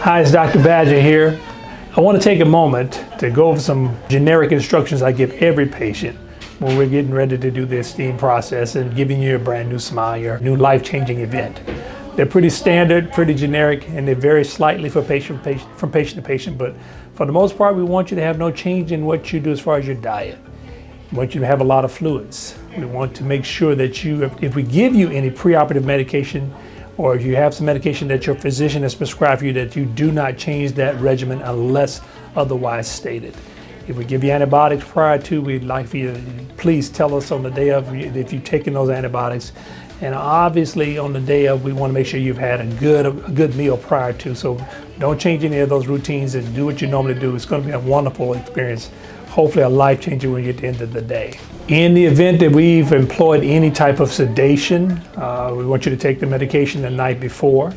Hi, it's Dr. Badger here. I want to take a moment to go over some generic instructions I give every patient when we're getting ready to do the Esteem process and giving you a brand new smile, your new life-changing event. They're pretty standard, pretty generic, and they vary slightly from patient to patient, but for the most part, we want you to have no change in what you do as far as your diet. We want you to have a lot of fluids. We want to make sure that if we give you any preoperative medication, or if you have some medication that your physician has prescribed for you, that you do not change that regimen unless otherwise stated. If we give you antibiotics prior to, we'd like for you to please tell us on the day of if you've taken those antibiotics. And obviously on the day of, we want to make sure you've had a good meal prior to. So don't change any of those routines and do what you normally do. It's going to be a wonderful experience. Hopefully a life changer when you get to the end of the day. In the event that we've employed any type of sedation, we want you to take the medication the night before,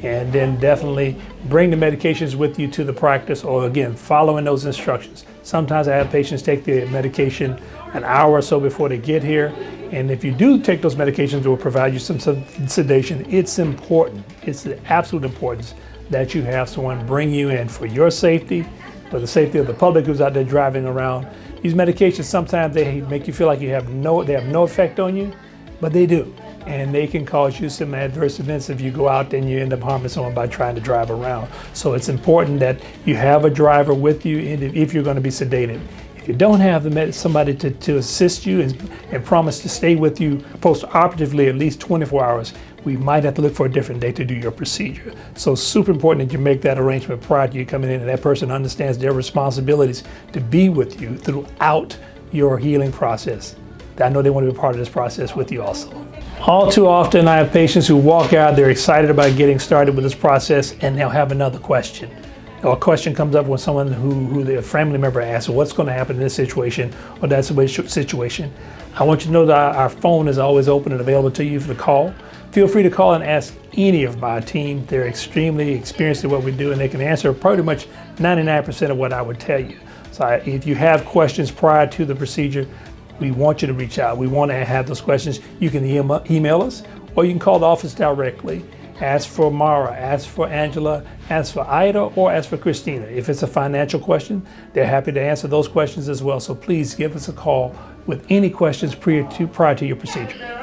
and then definitely bring the medications with you to the practice, or again, following those instructions. Sometimes I have patients take the medication an hour or so before they get here, and if you do take those medications that will provide you some sedation, it's important, it's the absolute importance that you have someone bring you in for your safety, for the safety of the public who's out there driving around. These medications, sometimes they make you feel like they have no effect on you, but they do. And they can cause you some adverse events if you go out and you end up harming someone by trying to drive around. So it's important that you have a driver with you if you're going to be sedated. If you don't have somebody to assist you and promise to stay with you post-operatively at least 24 hours, we might have to look for a different day to do your procedure. So super important that you make that arrangement prior to you coming in, and that person understands their responsibilities to be with you throughout your healing process. I know they want to be part of this process with you also. All too often I have patients who walk out, they're excited about getting started with this process, and they'll have another question. Or a question comes up when someone who their family member asks, what's going to happen in this situation or that situation. I want you to know that our phone is always open and available to you for the call. Feel free to call and ask any of my team. They're extremely experienced at what we do, and they can answer pretty much 99% of what I would tell you. So if you have questions prior to the procedure, we want you to reach out. We want to have those questions. You can email us, or you can call the office directly. Ask for Mara, ask for Angela, ask for Ida, or ask for Christina. If it's a financial question, they're happy to answer those questions as well. So please give us a call with any questions prior to your procedure.